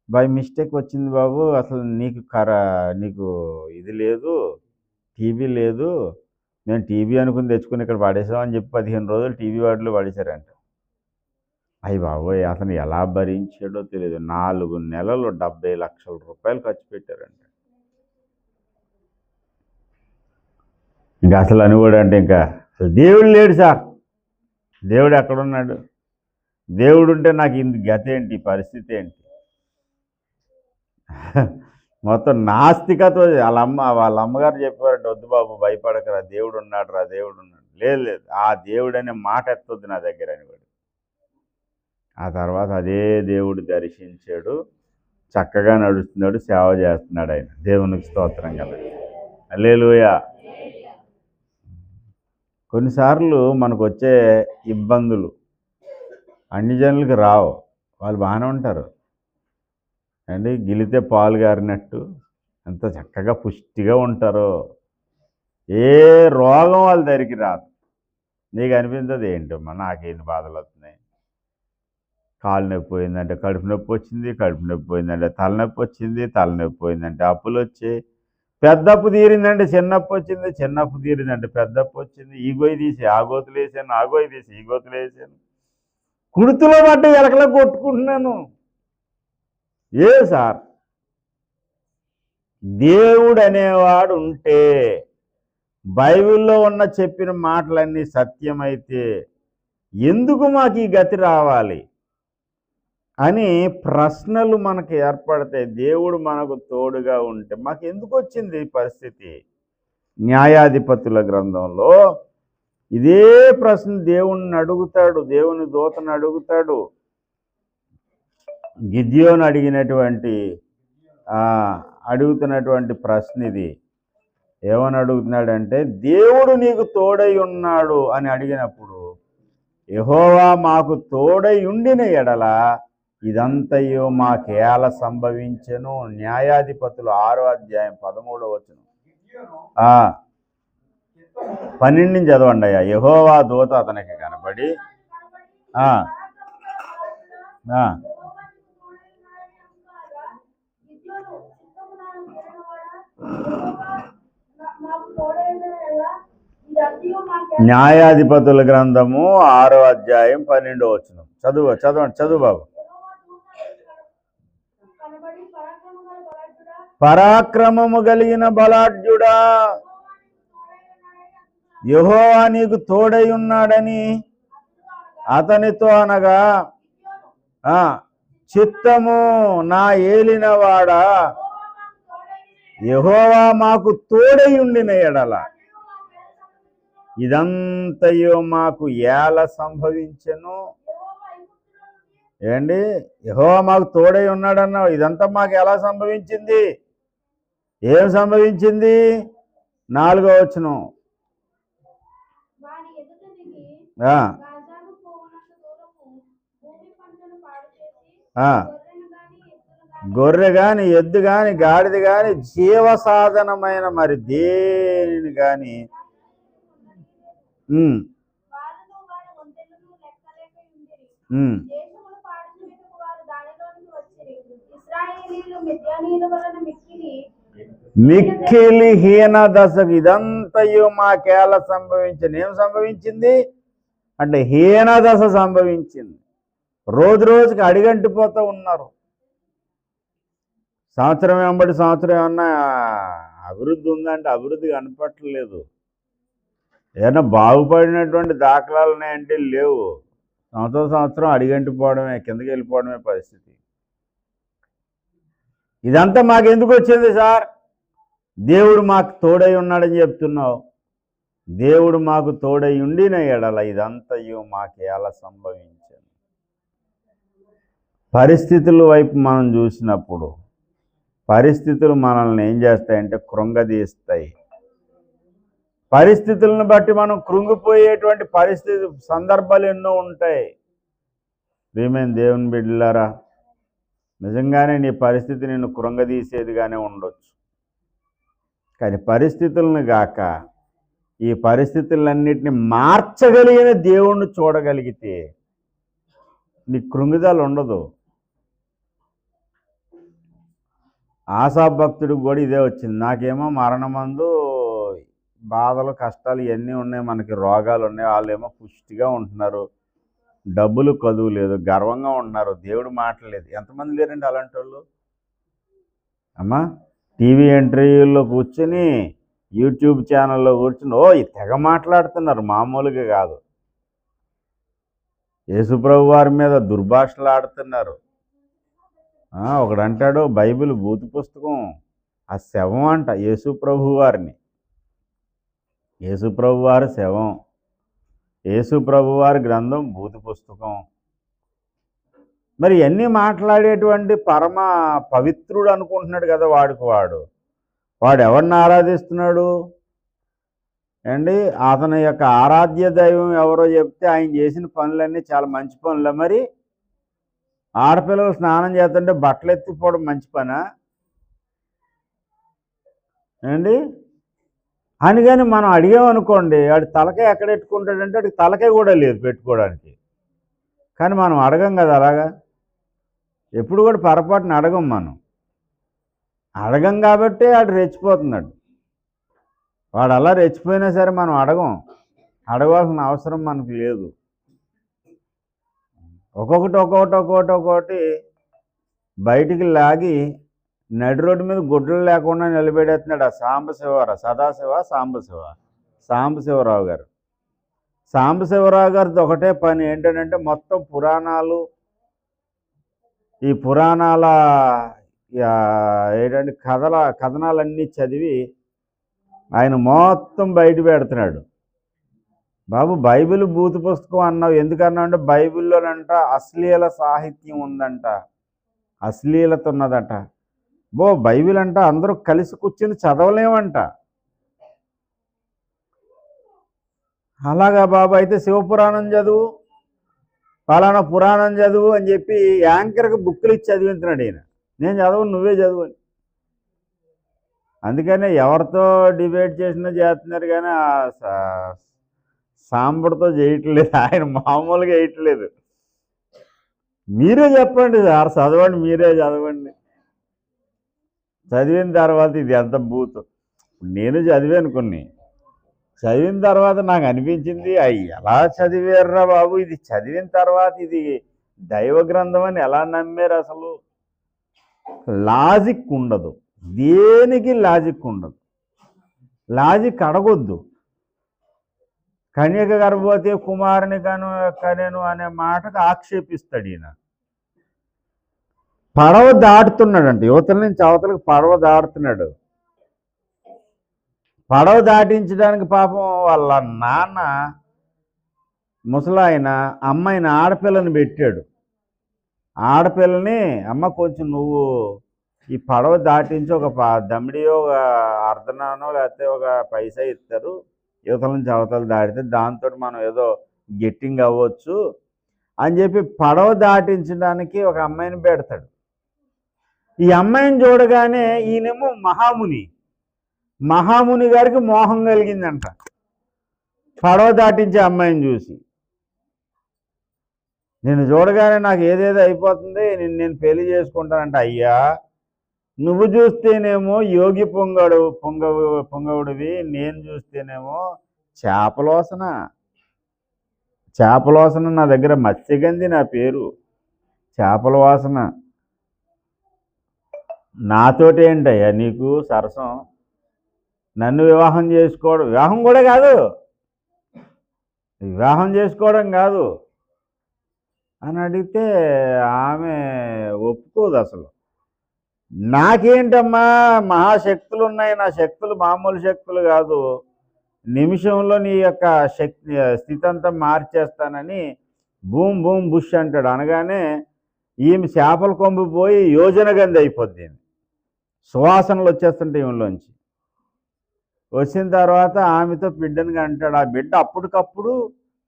S1: బై మిస్టేక్ వచ్చింది బాబు, అసలు నీకు ఇది లేదు, టీబీ లేదు, మేము టీబీ అనుకుని తెచ్చుకుని ఇక్కడ పడేసామని చెప్పి 15 రోజులు టీబీ వార్డులో పడేశారంట. అయ్యి బాబోయ్, అతను ఎలా భరించాడో తెలియదు. 4 నెలలు 70 లక్షల రూపాయలు ఖర్చు పెట్టారంట. ఇంకా అసలు అని కూడా అంటే ఇంకా అసలు దేవుడు లేడు సార్, దేవుడు ఎక్కడున్నాడు, దేవుడు ఉంటే నాకు ఇంత గతి ఏంటి, పరిస్థితి ఏంటి, మొత్తం నాస్తికతో వాళ్ళ అమ్మగారు చెప్పారంటే, వద్దు బాబు భయపడకరా, దేవుడు ఉన్నాడు రా, దేవుడు ఉన్నాడు. లేదు, ఆ దేవుడు అనే మాట ఎత్తొద్దు నా దగ్గర అని కూడా. ఆ తర్వాత అదే దేవుడు దర్శించాడు, చక్కగా నడుస్తున్నాడు, సేవ చేస్తున్నాడు. ఆయన దేవునికి స్తోత్రం కదా, హల్లెలూయా. కొన్నిసార్లు మనకు వచ్చే ఇబ్బందులు అన్ని జనులకు రావు, వాళ్ళు బాగానే ఉంటారు అండి. గిలితే పాలు గారినట్టు ఎంత చక్కగా పుష్టిగా ఉంటారో, ఏ రోగం వాళ్ళ దగ్గరికి రాదు. నీకు అనిపించదు ఏంటమ్మా నాకేంటి బాధలు వస్తున్నాయి, కాలు నొప్పి పోయిందంటే కడుపు నొప్పి వచ్చింది, కడుపు నొప్పి పోయిందంటే తలనొప్పి వచ్చింది, తలనొప్పి పోయిందంటే అప్పులు వచ్చాయి, పెద్ద అప్పు తీరిందంటే చిన్నప్పు వచ్చింది, చిన్నప్పు తీరిందంటే పెద్ద అప్పు వచ్చింది, ఈ గొయ్యి తీసి ఆ గోతులు వేసాను, ఆ గొయ్యి తీసి ఈ గోతులు వేసాను, కుడుతులో పట్ట ఎలకలా కొట్టుకుంటున్నాను. ఏ సార్, దేవుడు అనేవాడు ఉంటే, బైబిల్లో ఉన్న చెప్పిన మాటలన్నీ సత్యమైతే ఎందుకు మాకు ఈ గతి రావాలి అని ప్రశ్నలు మనకు ఏర్పడతాయి. దేవుడు మనకు తోడుగా ఉంటే మాకు ఎందుకు వచ్చింది ఈ పరిస్థితి? న్యాయాధిపతుల గ్రంథంలో ఇదే ప్రశ్న దేవుణ్ణి అడుగుతాడు, దేవుని దూతను అడుగుతాడు. గిద్యోను అడుగుతున్నటువంటి ప్రశ్న ఇది. ఏమని అడుగుతున్నాడంటే, దేవుడు నీకు తోడై ఉన్నాడు అని అడిగినప్పుడు, యెహోవా మాకు తోడై ఉండిన ఎడల ఇదంతయో మాకేలా సంభవించెను. న్యాయాధిపతులు 6వ అధ్యాయం 13వ వచనం. 12 చదవండి అయ్యా. యెహోవా దూత అతనికి కనబడి న్యాయాధిపతుల గ్రంథము 6వ అధ్యాయం 12వ వచనం. చదువు బాబు. పరాక్రమము కలిగిన బలాఢ్యుడా, యెహోవా నీకు తోడై ఉన్నాడని అతనితో అనగా, చిత్తము నా ఏలినవాడా, యెహోవా మాకు తోడై ఉండిన ఎడల ఇదంతయో మాకు ఎలా సంభవించెను. ఏండి, యెహోవా మాకు తోడై ఉన్నాడన్నావు, ఇదంతా మాకు ఎలా సంభవించింది? ఏం సంభవించింది? 4వ వచనం. గొర్రె గాని, ఎద్దు గాని, గాడిద గాని, జీవ సాధనమైన మరి దేనిని గాని మిక్కిలి హీన దశకు ఇదంతయో మాకేలా సంభవించింది. ఏం సంభవించింది అంటే హీన దశ సంభవించింది. రోజు రోజుకి అడిగంటిపోతూ ఉన్నారు. సంవత్సరం వెంబడి సంవత్సరం ఏమన్నా అభివృద్ధి ఉందంటే అభివృద్ధి కనపట్టలేదు. ఏదైనా బాగుపడినటువంటి దాఖలాలు ఉన్నాయంటే లేవు. సంవత్సరం అడిగంటిపోవడమే, కిందకి వెళ్ళిపోవడమే పరిస్థితి. ఇదంతా మాకెందుకు వచ్చింది సార్? దేవుడు మాకు తోడై ఉన్నాడని చెప్తున్నావు. దేవుడు మాకు తోడై ఉండిన ఎడల ఇదంతయో మాకు ఎలా సంభవించింది. పరిస్థితుల వైపు మనం చూసినప్పుడు పరిస్థితులు మనల్ని ఏం చేస్తాయంటే కృంగదీస్తాయి. పరిస్థితులను బట్టి మనం కృంగిపోయేటువంటి సందర్భాలు ఎన్నో ఉంటాయి. ప్రియమైన దేవుని బిడ్డలారా, నిజంగానే నీ పరిస్థితి నిన్ను కృంగదీసేదిగానే ఉండొచ్చు. కానీ పరిస్థితులను గాక ఈ పరిస్థితులన్నిటిని మార్చగలిగిన దేవుణ్ణి చూడగలిగితే నీ కృంగిదాలు ఉండదు. ఆశాభక్తుడికి కూడా ఇదే వచ్చింది. నాకేమో మరణమందు బాధలు, కష్టాలు ఇవన్నీ ఉన్నాయి, మనకి రోగాలు ఉన్నాయి, వాళ్ళేమో పుష్టిగా ఉంటున్నారు, డబ్బులు కదువు లేదు, గర్వంగా ఉంటున్నారు, దేవుడు మాటలేదు. ఎంతమంది లేరండి అలాంటి వాళ్ళు? అమ్మా, టీవీ ఇంటర్వ్యూల్లో కూర్చొని యూట్యూబ్ ఛానల్లో కూర్చుని ఈ తెగ మాట్లాడుతున్నారు, మామూలుగా కాదు. యేసుప్రభు వారి మీద దుర్భాషలు ఆడుతున్నారు. ఒకడంటాడు బైబిల్ భూతి పుస్తకం, ఆ శవం అంట యేసుప్రభు వారిని. యేసుప్రభు వారి శవం, యేసుప్రభు వారి గ్రంథం భూతి పుస్తకం. మరి ఇవన్నీ మాట్లాడేటువంటి పరమ పవిత్రుడు అనుకుంటున్నాడు కదా వాడు ఎవరిని ఆరాధిస్తున్నాడు అండి? అతని యొక్క ఆరాధ్య దైవం ఎవరో చెప్తే ఆయన చేసిన పనులన్నీ చాలా మంచి పనులే. మరి ఆడపిల్లలు స్నానం చేస్తుంటే బట్టలు ఎత్తిపోవడం మంచి పనా అండి? అని కానీ మనం అడిగామనుకోండి, వాడి తలకాయ ఎక్కడ పెట్టుకుంటాడంటే వాడికి తలకాయ కూడా లేదు పెట్టుకోవడానికి. కానీ మనం అడగం కదా అలాగా, ఎప్పుడు కూడా పొరపాటున అడగం. మనం అడగం కాబట్టి వాడు రెచ్చిపోతున్నాడు. వాడు అలా రెచ్చిపోయినా సరే మనం అడగాల్సిన అవసరం మనకు లేదు. ఒక్కొక్కటి బయటికి లాగి నడి రోడ్డు మీద గుడ్డలు లేకుండా నిలబెడేస్తున్నాడు ఆ సాంబశివరావు గారు. సాంబశివరావు గారిది ఒకటే పని ఏంటంటే మొత్తం ఈ పురాణాల ఏంటంటే కథనాలన్నీ చదివి ఆయన మొత్తం బయట పెడుతున్నాడు. బాబు బైబిల్ భూతి పుస్తకం అన్నావు, ఎందుకన్నావు అంటే బైబిల్లోనంట అశ్లీల సాహిత్యం ఉందంట, అశ్లీలత ఉన్నదట. బైబిల్ అంట అందరూ కలిసి కూర్చుని చదవలేమంట. అలాగా బాబు, అయితే శివపురాణం చదువు, ఫలానా పురాణం చదువు అని చెప్పి యాంకర్కి బుక్కులు ఇచ్చి చదివించున్నాడు ఈయన. నేను చదవను, నువ్వే చదువు అని. అందుకనే ఎవరితో డిబేట్ చేసినా చేస్తున్నారు, కానీ సాంబడితో చేయట్లేదు, ఆయన మామూలుగా వేయట్లేదు. మీరే చెప్పండి సార్, చదవండి, మీరే చదవండి. చదివిన తర్వాత ఇది ఎంత బూతు. నేను చదివాను కొన్ని, చదివిన తర్వాత నాకు అనిపించింది ఎలా చదివారురా బాబు, ఇది చదివిన తర్వాత ఇది దైవ గ్రంథం అని ఎలా నమ్మారు? అసలు లాజిక్ ఉండదు, దేనికి లాజిక్ ఉండదు. లాజిక్ అడగొద్దు. కన్యక గర్భవతి కుమారుని కనెను అనే మాటకు ఆక్షేపిస్తాడు ఈయన. పడవ దాటుతున్నాడంట, యువతల నుంచి అవతలకు పడవ దాటుతున్నాడు. పడవ దాటించడానికి పాపం వాళ్ళ నాన్న ముసలాయన అమ్మాయిని ఆడపిల్లని పెట్టాడు. ఆడపిల్లని, అమ్మ కొంచెం నువ్వు ఈ పడవ దాటించి ఒక దమ్మిడియో ఒక అర్ధనానో లేకపోతే ఒక పైసా ఇస్తారు, యువతల నుంచి అవతలు దాటితే దాంతో మనం ఏదో గెట్టింగ్ అవ్వచ్చు అని చెప్పి పడవ దాటించడానికి ఒక అమ్మాయిని పెడతాడు. ఈ అమ్మాయిని చూడగానే ఈయనేమో మహాముని గారికి మోహం కలిగిందంట పడవ దాటించే అమ్మాయిని చూసి. నేను చూడగానే నాకు ఏదేదో అయిపోతుంది, నేను పెళ్లి చేసుకుంటానంట. అయ్యా, నువ్వు చూస్తేనేమో యోగి పొంగవుడివి, నేను చూస్తేనేమో చేపల వాసన. నా దగ్గర మత్స్యగంధి నా పేరు, చేపల వాసన. నాతోటి ఏంటయ్యా నీకు సరసం? నన్ను వివాహం కూడా కాదు, వివాహం చేసుకోవడం కాదు అని అడిగితే ఆమె ఒప్పుకోదు. అసలు నాకేంటమ్మా, మహాశక్తులు ఉన్నాయి, నా శక్తులు మామూలు శక్తులు కాదు, నిమిషంలో నీ యొక్క స్థితి అంతా మార్చేస్తానని బూమ్ బూమ్ బుష్ అంటాడు. అనగానే ఈమె చేపల కొమ్ము పోయి యోజన గంధి అయిపోద్ది. సువాసనలు వచ్చేస్తుంటాయి ఈమెలోంచి. వచ్చిన తర్వాత ఆమెతో బిడ్డని అంటాడు. ఆ బిడ్డ అప్పటికప్పుడు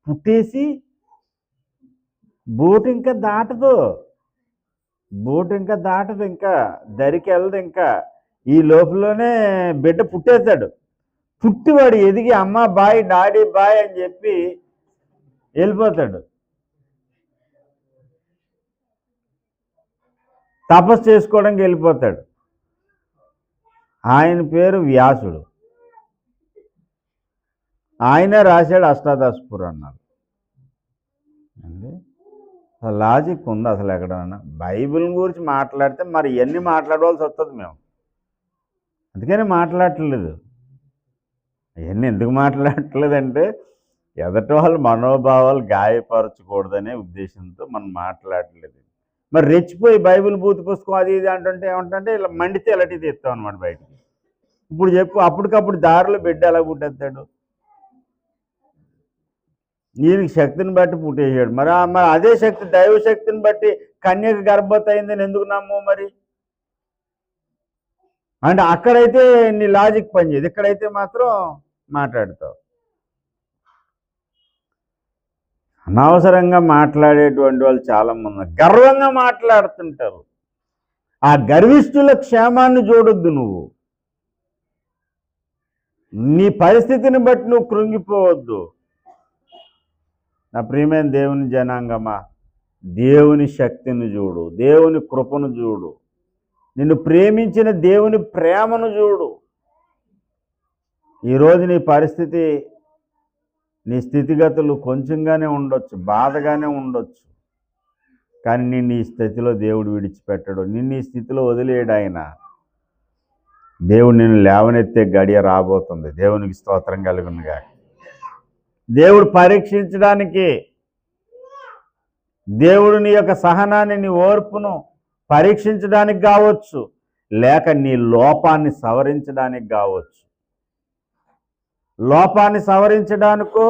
S1: పుట్టేసి బోటు ఇంకా దాటదు, ఇంకా దరికి వెళ్ళదు. ఇంకా ఈ లోపలనే బిడ్డ పుట్టేస్తాడు. పుట్టివాడు ఎదిగి అమ్మ బాయ్, డాడీ బాయ్ అని చెప్పి వెళ్ళిపోతాడు. తపస్సు చేసుకోవడానికి వెళ్ళిపోతాడు. ఆయన పేరు వ్యాసుడు. ఆయనే రాశాడు అష్టాదశ పురాణాలు అండి. అసలు లాజిక్ ఉంది అసలు ఎక్కడన్నా? బైబిల్ గురించి మాట్లాడితే మరి ఇవన్నీ మాట్లాడవలసి వస్తుంది మేము, అందుకని మాట్లాడట్లేదు. అవన్నీ ఎందుకు మాట్లాడట్లేదంటే ఎదటి వాళ్ళ మనోభావాలు గాయపరచకూడదనే ఉద్దేశంతో మనం మాట్లాడలేదు. మరి రెచ్చిపోయి బైబిల్ బూత్ పుస్తకం అది ఇది అంటుంటే ఏమంటే ఇలా మండితే ఎలాంటివి తెస్తాం అనమాట బయటికి. ఇప్పుడు చెప్పు, అప్పటికప్పుడు దారిలో బిడ్డ ఎలా పుట్టేస్తాడు? ఈయనకి శక్తిని బట్టి పుట్టేసాడు. మరి అదే శక్తి దైవ శక్తిని బట్టి కన్యక గర్భవతి అయిందని ఎందుకు నమ్ము మరి? అంటే అక్కడైతే నీ లాజిక్ పనిచేయదు, ఇక్కడైతే మాత్రం మాట్లాడతావు. అనవసరంగా మాట్లాడేటువంటి వాళ్ళు చాలామంది ఉన్నారు. గర్వంగా మాట్లాడుతుంటారు. ఆ గర్విష్ఠుల క్షేమాన్ని చూడొద్దు నువ్వు. నీ పరిస్థితిని బట్టి నువ్వు కృంగిపోవద్దు. నా ప్రియమైన దేవుని జనాంగమా, దేవుని శక్తిని చూడు, దేవుని కృపను చూడు, నిన్ను ప్రేమించిన దేవుని ప్రేమను చూడు. ఈరోజు నీ పరిస్థితి, నీ స్థితిగతులు కొంచెంగానే ఉండొచ్చు, బాధగానే ఉండొచ్చు, కానీ నిన్ను ఈ స్థితిలో దేవుడు విడిచిపెట్టడు, నిన్ను ఈ స్థితిలో వదిలేయడు ఆయన. దేవుడు నిన్ను లేవనెత్తే గడియ రాబోతుంది. దేవునికి స్తోత్రం కలుగునుగా. దేవుడు పరీక్షించడానికి, దేవుడు నీ యొక్క సహనాన్ని, నీ ఓర్పును పరీక్షించడానికి కావచ్చు, లేక నీ లోపాన్ని సవరించడానికి కావచ్చు. లోపాన్ని సవరించడానికో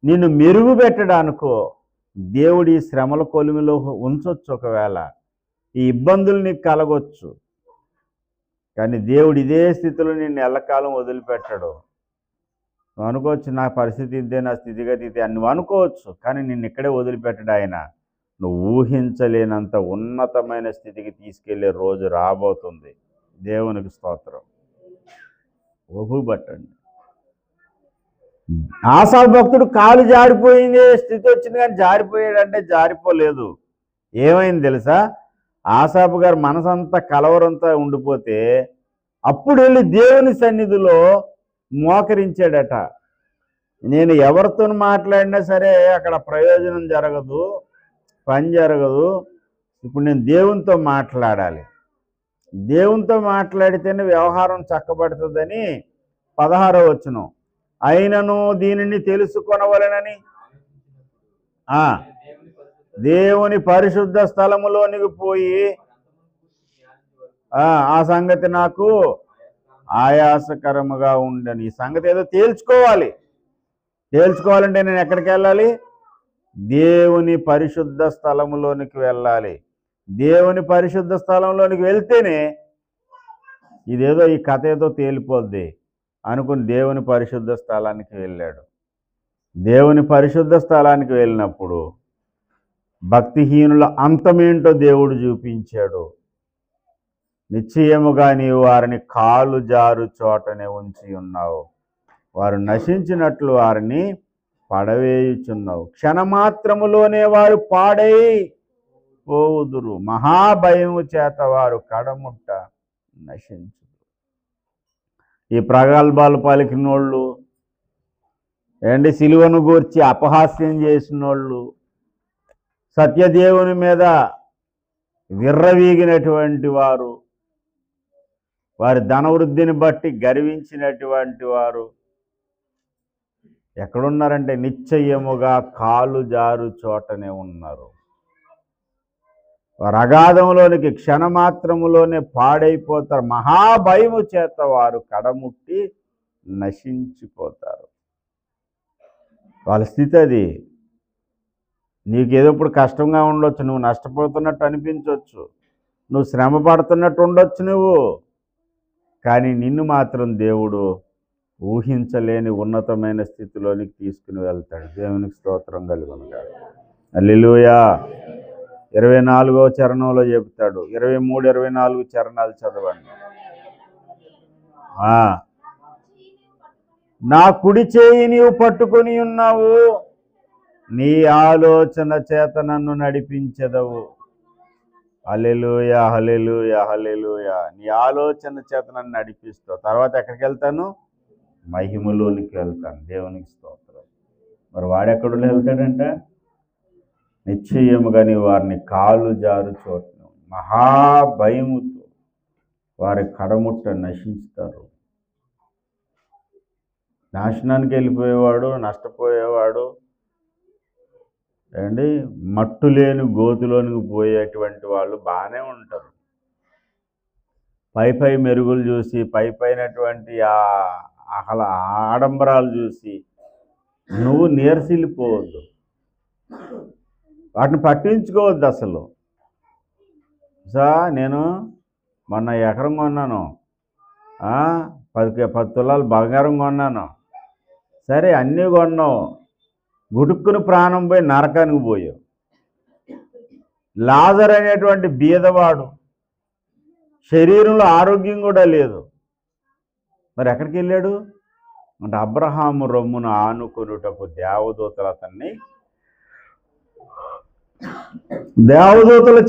S1: నిన్ను మెరుగు పెట్టడానికో దేవుడు ఈ శ్రమల కొలిమిలో ఉంచొచ్చు. ఒకవేళ ఈ ఇబ్బందులు నీకు కలగొచ్చు, కానీ దేవుడు ఇదే స్థితిలో నిన్ను ఎల్లకాలం వదిలిపెట్టడు. నువ్వు అనుకోవచ్చు నా పరిస్థితి ఇదే, నా స్థితిగతి ఇదే అని నువ్వు అనుకోవచ్చు, కానీ నిన్ను ఇక్కడే వదిలిపెట్టడు ఆయన. నువ్వు ఊహించలేనంత ఉన్నతమైన స్థితికి తీసుకెళ్లే రోజు రాబోతుంది. దేవునికి స్తోత్రం. ఓహుబట్టండి. ఆసాపు భక్తుడు కాలు జారిపోయింది స్థితి వచ్చింది, కానీ జారిపోయాడంటే జారిపోలేదు. ఏమైంది తెలుసా? ఆసాపు గారు మనసంతా కలవరంతా ఉండిపోతే అప్పుడు వెళ్ళి దేవుని సన్నిధిలో మోకరించాడట. నేను ఎవరితో మాట్లాడినా సరే అక్కడ ప్రయోజనం జరగదు, పని జరగదు. ఇప్పుడు నేను దేవునితో మాట్లాడాలి, దేవునితో మాట్లాడితేనే వ్యవహారం చక్కబడుతుందని 16వ వచనం. అయినను దీనిని తెలుసుకొనవలెనని దేవుని పరిశుద్ధ స్థలములోనికి పోయి ఆ సంగతి నాకు ఆయాసకరముగా ఉండని. ఈ సంగతి ఏదో తేల్చుకోవాలి. తేల్చుకోవాలంటే నేను ఎక్కడికి వెళ్ళాలి? దేవుని పరిశుద్ధ స్థలములోనికి వెళ్ళాలి. దేవుని పరిశుద్ధ స్థలంలోనికి వెళ్తేనే ఇదేదో ఈ కథ ఏదో తేలిపోద్ది అనుకుని దేవుని పరిశుద్ధ స్థలానికి వెళ్ళాడు. దేవుని పరిశుద్ధ స్థలానికి వెళ్ళినప్పుడు భక్తిహీనుల అంతమేంటో దేవుడు చూపించాడు. నిశ్చయముగా నీవు వారిని కాలు జారు చోటనే ఉంచి ఉన్నావు, వారు నశించినట్లు వారిని పడవేయుచున్నావు. క్షణమాత్రములోనే వారు పాడై పోవుదురు, మహాభయము చేత వారు కడముట్ట నశించు. ఈ ప్రగల్భాలు పలికినోళ్ళు, సిలువను గూర్చి అపహాస్యం చేసినోళ్ళు, సత్యదేవుని మీద విర్రవీగినటువంటి వారు, వారి ధనవృద్ధిని బట్టి గర్వించినటువంటి వారు ఎక్కడున్నారంటే నిశ్చయముగా కాలు జారు చోటనే ఉన్నారు. వారు అగాధంలోనికి క్షణమాత్రములోనే పాడైపోతారు, మహాభయము చేత వారు కడముట్టి నశించిపోతారు. వాళ్ళ స్థితి అది. నీకేదో ఇప్పుడు కష్టంగా ఉండొచ్చు, నువ్వు నష్టపోతున్నట్టు అనిపించవచ్చు, నువ్వు శ్రమ పడుతున్నట్టు ఉండొచ్చు నువ్వు, కానీ నిన్ను మాత్రం దేవుడు ఊహించలేని ఉన్నతమైన స్థితిలోనికి తీసుకుని వెళ్తాడు. దేవునికి స్తోత్రం కలుగునుగాక. హల్లెలూయా. 24వ చరణంలో చెప్తాడు. 23, 24 చరణాలు చదవండి. నా కుడి చేయి నీవు పట్టుకొని ఉన్నావు, నీ ఆలోచన చేత నన్ను నడిపించెదవు. హల్లెలూయా, హల్లెలూయా, హల్లెలూయా. నీ ఆలోచన చేత నన్ను నడిపిస్తావు. తర్వాత ఎక్కడికి వెళ్తాను? మహిమలోనికి వెళ్తాను. దేవునికి స్తోత్రం. మరి వాడెక్కడ వెళ్తాడంట? నిశ్చయముగా నీ వారిని కాలు జారు చోటును మహాభయముతో వారి కడముట్ట నశిస్తారు. నాశనానికి వెళ్ళిపోయేవాడు, నష్టపోయేవాడు, ఏమండి, మట్టు లేని గోతులోనికి పోయేటువంటి వాళ్ళు బాగానే ఉంటారు. పై మెరుగులు చూసి, పైనటువంటి అసలు ఆడంబరాలు చూసి నువ్వు నీరసిల్లిపోవద్దు, వాటిని పట్టించుకోవద్దు అసలు. నేను మొన్న ఎకరం కొన్నాను, 10 తులాలు బంగారం కొన్నాను. సరే, అన్నీ కొన్నావు, గుడుక్కుని ప్రాణం పోయి నరకానికి పోయావు. లాజర్ అనేటువంటి బీదవాడు, శరీరంలో ఆరోగ్యం కూడా లేదు, మరి ఎక్కడికి వెళ్ళాడు అంటే అబ్రహాము రొమ్మును ఆనుకొనుటకు దేవదూతల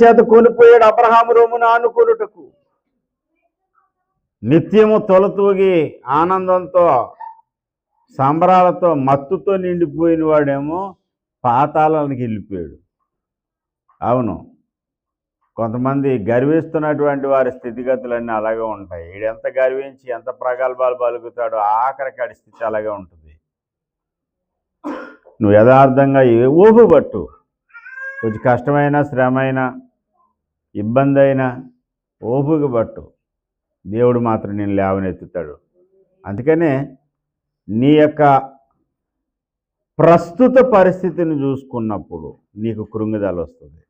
S1: చేత కొనిపోయాడు. అబ్రహాము రొమ్మును ఆనుకొనుటకు నిత్యము తొలతూగి ఆనందంతో, సంబరాలతో, మత్తుతో నిండిపోయిన వాడేమో పాతాళానికి వెళ్ళిపోయాడు. అవును, కొంతమంది గర్విస్తున్నటువంటి వారి స్థితిగతులన్నీ అలాగే ఉంటాయి. వీడెంత గర్వించి ఎంత ప్రగల్భాలు పలుకుతాడో ఆఖరికి ఆడి స్థితి అలాగే ఉంటుంది. నువ్వు యథార్థంగా ఓపు పట్టు. కొంచెం కష్టమైన, శ్రమైన, ఇబ్బంది అయినా ఓపుగా పట్టు. దేవుడు మాత్రం నేను లేవనెత్తుతాడు. అందుకనే నీ యొక్క ప్రస్తుత పరిస్థితిని చూసుకున్నప్పుడు నీకు కృంగిదల వస్తుంది.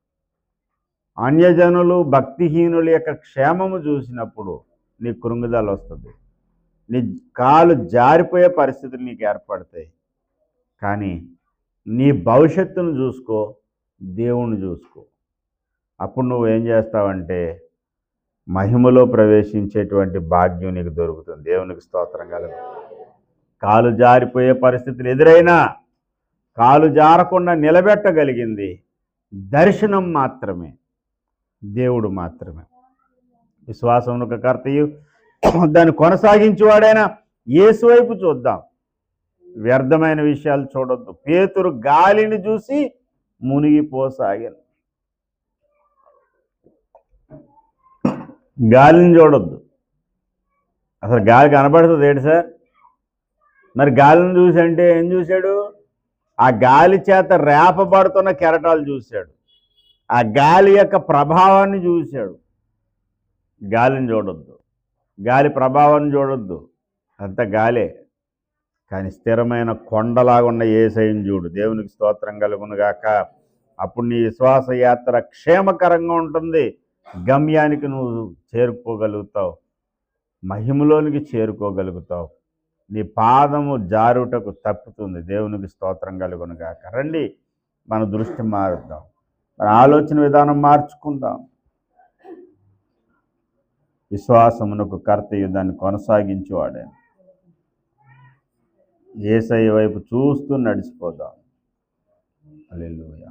S1: అన్యజనులు, భక్తిహీనుల యొక్క క్షేమము చూసినప్పుడు నీకు కృంగిదల వస్తుంది. నీ కాలు జారిపోయే పరిస్థితులు నీకు ఏర్పడతాయి. కానీ నీ భవిష్యత్తును చూసుకో, దేవుణ్ణి చూసుకో. అప్పుడు నువ్వేం చేస్తావంటే మహిమలో ప్రవేశించేటువంటి భాగ్యం నీకు దొరుకుతుంది. దేవునికి స్తోత్రం కలుగు. కాలు జారిపోయే పరిస్థితులు ఎదురైనా కాలు జారకుండా నిలబెట్టగలిగింది దర్శనం మాత్రమే, దేవుడు మాత్రమే. విశ్వాసమునకు కర్తయు దాన్ని కొనసాగించేవాడైనా యేసు వైపు చూద్దాం. వ్యర్థమైన విషయాలు చూడొద్దు. పేతురు గాలిని చూసి మునిగిపోసాగాను. గాలిని చూడొద్దు. అసలు గాలి కనబడుతుంది ఏంటి సార్? మరి గాలిని చూసి అంటే ఏం చూశాడు? ఆ గాలి చేత రేపబడుతున్న కెరటాలు చూశాడు. ఆ గాలి యొక్క ప్రభావాన్ని చూశాడు. గాలిని చూడొద్దు, గాలి ప్రభావాన్ని చూడొద్దు. అంత గాలే. కానీ స్థిరమైన కొండలాగా ఉన్న యేసయ్యను చూడు. దేవునికి స్తోత్రం కలుగును గాక. అప్పుడు నీ విశ్వాస యాత్ర క్షేమకరంగా ఉంటుంది. గమ్యానికి నువ్వు చేరుకోగలుగుతావు, మహిమలోనికి చేరుకోగలుగుతావు. నీ పాదము జారుటకు తప్పుతుంది. దేవునికి స్తోత్రం కలుగును గాక. రండి, మన దృష్టి మారుద్దాం, మన ఆలోచన విధానం మార్చుకుందాం. విశ్వాసమునకు కర్తయు దాన్ని కొనసాగించేవాడే. యేసయ్య వైపు చూస్తూ నడిచిపోదాం. హల్లెలూయా.